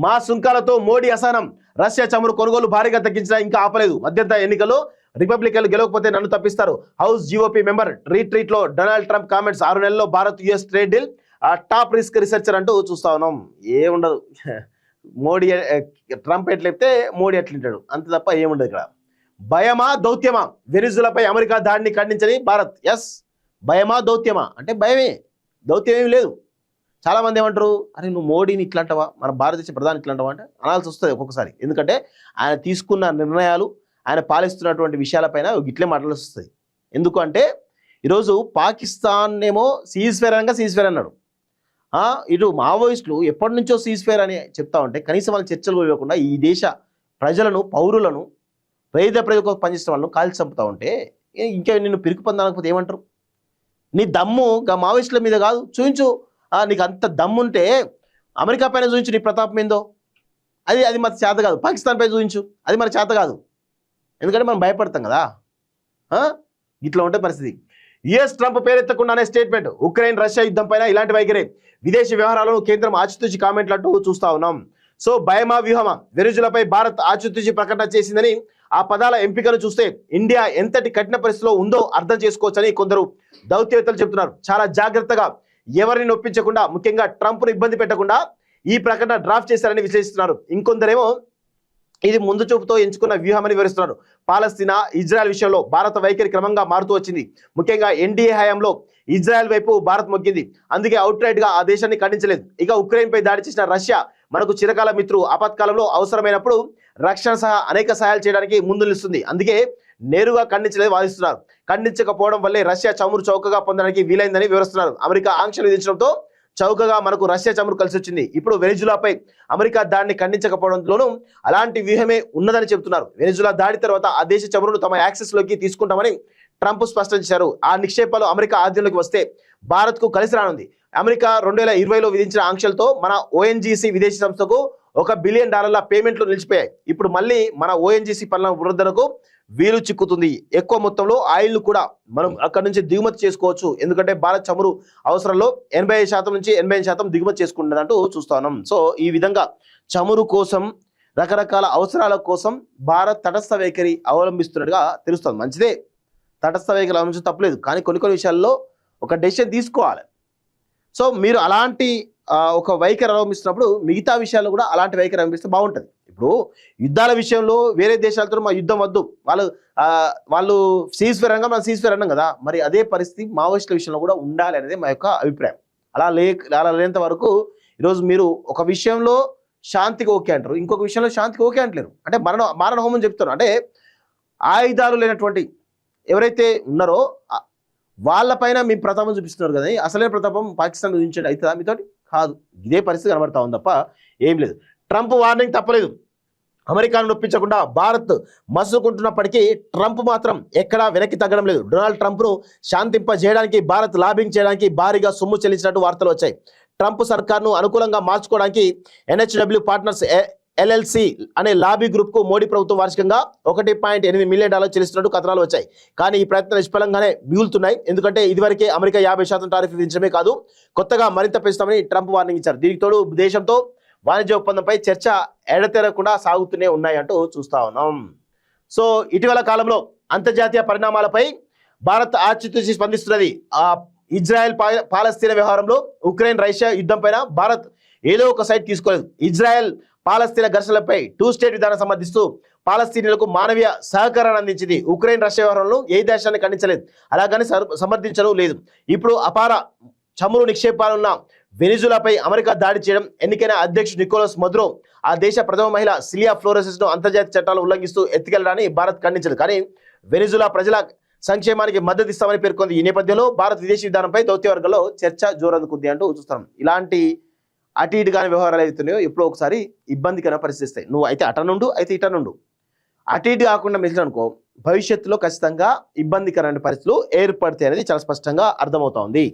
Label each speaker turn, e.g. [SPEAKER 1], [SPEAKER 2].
[SPEAKER 1] మా సుంకాలతో మోడీ అసహనం, రష్యా చమురు కొనుగోలు భారీగా తగ్గించినా ఇంకా ఆపలేదు. మధ్యంతర ఎన్నికల్లో రిపబ్లికన్లు గెలవకపోతే నన్ను తప్పిస్తారు. హౌస్ జీఓపీ మెంబర్ రీట్రీట్ లో డొనాల్డ్ ట్రంప్ కామెంట్స్. 6 నెలల్లో Bharat US trade deal top risk researcher అంటూ చూస్తా ఉన్నాం. ఏముండదు, మోడీ ట్రంప్ ఎట్లయితే మోడీ ఎట్లుంటాడు అంత తప్ప ఏముండదు ఇక్కడ. భయమా దౌత్యమా? వెనిజులాపై అమెరికా దాడిని ఖండించని భారత్. ఎస్, భయమా దౌత్యమా అంటే భయమే, దౌత్యం ఏమి లేదు. చాలా మంది ఏమంటారు, అరే నువ్వు మోడీని ఇట్లా అంటావా, మన భారతదేశ ప్రధాని ఇట్లా అంటావా అంటే అనాల్సి వస్తుంది ఒక్కొక్కసారి. ఎందుకంటే ఆయన తీసుకున్న నిర్ణయాలు, ఆయన పాలిస్తున్నటువంటి విషయాలపైన ఇట్లే మాట్లాడాల్సి వస్తుంది. ఎందుకు అంటే ఈరోజు పాకిస్తాన్ ఏమో సీజ్ ఫైర్ అనగా సీజ్ ఫైర్ అన్నాడు. ఇటు మావోయిస్టులు ఎప్పటి నుంచో సీజ్ ఫైర్ అని చెప్తా ఉంటే కనీసం వాళ్ళు చర్చలు ఇవ్వకుండా ఈ దేశ ప్రజలను, పౌరులను, ప్రజల కోసం పనిచేసిన వాళ్ళను కాల్చి చంపుతా ఉంటే ఇంకా నిన్ను పిరికి పొందకపోతే ఏమంటారు? నీ దమ్ము మావోయిస్టుల మీద కాదు, చూపించు. నీకు అంత దమ్ముంటే అమెరికా పైన చూపించు నీ ప్రతాపం ఏందో. అది మన చేత కాదు. పాకిస్తాన్ పైన చూపించు, అది మన చేత కాదు. ఎందుకంటే మనం భయపడతాం కదా. ఇట్లా ఉంటే పరిస్థితి. యుఎస్ ట్రంప్ పేరెత్తకుండానే స్టేట్మెంట్. ఉక్రెయిన్ రష్యా యుద్ధం పైన ఇలాంటి వైఖరి. విదేశీ వ్యవహారాలను కేంద్రం ఆచితూచి కామెంట్లు అంటూ చూస్తా ఉన్నాం. సో భయమా వ్యూహమా? వెనిజులాపై భారత్ ఆచితూచి ప్రకటన చేసిందని ఆ పదాల ఎంపికను చూస్తే ఇండియా ఎంతటి కఠిన పరిస్థితిలో ఉందో అర్థం చేసుకోవచ్చని కొందరు దౌత్యవేత్తలు చెబుతున్నారు. చాలా జాగ్రత్తగా ఎవరిని నొప్పించకుండా, ముఖ్యంగా ట్రంప్ను ఇబ్బంది పెట్టకుండా ఈ ప్రకటన డ్రాఫ్ట్ చేశారని విశ్లేషిస్తున్నారు. ఇంకొందరేమో ఇది ముందు చూపుతో ఎంచుకున్న వ్యూహమని వివరిస్తున్నారు. పాలస్తీనా, ఇజ్రాయెల్ విషయంలో భారత వైఖరి క్రమంగా మారుతూ వచ్చింది. ముఖ్యంగా ఎన్డీఏ హయాంలో ఇజ్రాయెల్ వైపు భారత్ మొగ్గింది. అందుకే అవుట్ రైట్ గా ఆ దేశాన్ని ఖండించలేదు. ఇక ఉక్రెయిన్ పై దాడి చేసిన రష్యా మనకు చిరకాల మిత్రు, ఆపత్కాలంలో అవసరమైనప్పుడు రక్షణ సహా అనేక సహాయాలు చేయడానికి ముందు నిలుస్తుంది. అందుకే నేరుగా ఖండించలేదు వాదిస్తున్నారు. ఖండించకపోవడం వల్లే రష్యా చమురు చౌకగా పొందడానికి వీలైందని వివరిస్తున్నారు. అమెరికా ఆంక్షలు విధించడంతో చౌకగా మనకు రష్యా చమురు కలిసి వచ్చింది. ఇప్పుడు వెనిజులాపై అమెరికా దాడిని ఖండించకపోవడంలోనూ అలాంటి వ్యూహమే ఉన్నదని చెబుతున్నారు. వెనిజులా దాడి తర్వాత ఆ దేశ చమురును తమ యాక్సెస్ లోకి తీసుకుంటామని ట్రంప్ స్పష్టం చేశారు. ఆ నిక్షేపాలు అమెరికా ఆధీనంలోకి వస్తే భారత్ కు కలిసి రానుంది. అమెరికా 2020లో విధించిన ఆంక్షలతో మన ఓఎన్జీసీ విదేశీ సంస్థకు $1 బిలియన్ పేమెంట్లు నిలిచిపోయాయి. ఇప్పుడు మళ్ళీ మన ఓఎన్జీసీ పనుల వృద్ధనకు వీలు చిక్కుతుంది. ఎక్కువ మొత్తంలో ఆయిల్ కూడా మనం అక్కడ నుంచి దిగుమతి చేసుకోవచ్చు. ఎందుకంటే భారత్ చమురు అవసరంలో 85% నుంచి 85% దిగుమతి చేసుకుంటుందంటూ చూస్తా ఉన్నాం. సో ఈ విధంగా చమురు కోసం, రకరకాల అవసరాల కోసం భారత్ తటస్థ వైఖరి అవలంబిస్తున్నట్టుగా తెలుస్తుంది. మంచిదే, తటస్థ వైఖరి అవలంబించడం తప్పలేదు. కానీ కొన్ని విషయాల్లో ఒక డెసిషన్ తీసుకోవాలి. సో మీరు అలాంటి ఒక వైఖరి అవలంబిస్తున్నప్పుడు మిగతా విషయాల్లో కూడా అలాంటి వైఖరి అవలంబిస్తే బాగుంటుంది. ఇప్పుడు యుద్ధాల విషయంలో వేరే దేశాలతో మా యుద్ధం వద్దు, వాళ్ళు సీజ్ ఫైర్ అనగా మనం సీజ్ ఫైర్ అన్నాం కదా. మరి అదే పరిస్థితి మావోయిస్టుల విషయంలో కూడా ఉండాలి అనేది మా యొక్క అభిప్రాయం. అలా లేనంత వరకు ఈరోజు మీరు ఒక విషయంలో శాంతికి ఓకే అంటారు, ఇంకొక విషయంలో శాంతికి ఓకే అంటలేరు. అంటే మారణ హోమం చెప్తారు. అంటే ఆయుధాలు లేనటువంటి ఎవరైతే ఉన్నారో వాళ్ళపైన మీ ప్రతాపం చూపిస్తున్నారు కదా. అసలే ప్రతాపం పాకిస్తాన్ చూపించండి అవుతుందా మీతోటి? కాదు. ఇదే పరిస్థితి కనబడతా ఉంది తప్ప ఏం లేదు. ట్రంప్ వార్నింగ్ తప్పలేదు. అమెరికాను నొప్పించకుండా భారత్ మసుకుంటున్నప్పటికీ ట్రంప్ మాత్రం ఎక్కడా వెనక్కి తగ్గడం లేదు. డొనాల్డ్ ట్రంప్ను శాంతింపజేయడానికి, భారత్ లాబింగ్ చేయడానికి భారీగా సొమ్ము చెల్లించినట్టు వార్తలు వచ్చాయి. ట్రంప్ సర్కార్ను అనుకూలంగా మార్చుకోవడానికి NHW పార్ట్నర్స్ LLC అనే లాబీ గ్రూప్ కు మోడీ ప్రభుత్వం వార్షికంగా $1.8 మిలియన్ చెల్లిస్తున్నట్టు కథనాలు వచ్చాయి. కానీ ఈ ప్రయత్నాలు నిష్ఫలంగానే మిగులుతున్నాయి. ఎందుకంటే ఇదివరకే అమెరికా 50% టారిఫ్ విధించడమే కాదు, కొత్తగా మరింత పెంచుతామని ట్రంప్ వార్నింగ్ ఇచ్చారు. దీనికి తోడు దేశంతో వాణిజ్య ఒప్పందంపై చర్చ ఎడతెరకుండా సాగుతూనే ఉన్నాయి అంటూ చూస్తా ఉన్నాం. సో ఇటీవల కాలంలో అంతర్జాతీయ పరిణామాలపై భారత్ ఆచితూచి స్పందిస్తున్నది. ఇజ్రాయెల్ పాలస్తీనా వ్యవహారంలో, ఉక్రెయిన్ రష్యా యుద్ధం పైన భారత్ ఏదో ఒక సైడ్ తీసుకోలేదు. ఇజ్రాయెల్ పాలస్తీనా ఘర్షణలపై 2 స్టేట్ విధానం సమర్థిస్తూ పాలస్తీనాలకు మానవీయ సహకారాన్ని అందించింది. ఉక్రెయిన్ రష్యా వ్యవహారంలో ఏ దేశాన్ని ఖండించలేదు, అలాగని సమర్థించడం లేదు. ఇప్పుడు అపార చమురు నిక్షేపాలున్న వెనిజులాపై అమెరికా దాడి చేయడం, ఎన్నికైన అధ్యక్షుడు నికోలస్ మదురో ఆ దేశ ప్రథమ మహిళ సిలియా ఫ్లోరెస్ ను అంతర్జాతీయ చట్టాలు ఉల్లంఘిస్తూ ఎత్తుకెళ్లడాన్ని భారత్ ఖండించదు. కానీ వెనిజులా ప్రజల సంక్షేమానికి మద్దతు ఇస్తామని పేర్కొంది. ఈ నేపథ్యంలో భారత్ విదేశీ విధానంపై దౌత్య వర్గంలో చర్చ జోరందుకుంది అంటూ చూస్తాం. ఇలాంటి అటు ఇటు కాని వ్యవహారాలు అవుతున్నాయో ఎప్పుడో ఒకసారి ఇబ్బందికర పరిస్థితి ఇస్తాయి. నువ్వు అయితే అట నుండు, అయితే ఇట నుండు. అటు ఇటు కాకుండా మెలిసిననుకో భవిష్యత్తులో ఖచ్చితంగా ఇబ్బందికరమైన పరిస్థితులు ఏర్పడతాయి అనేది చాలా స్పష్టంగా అర్థమవుతా ఉంది.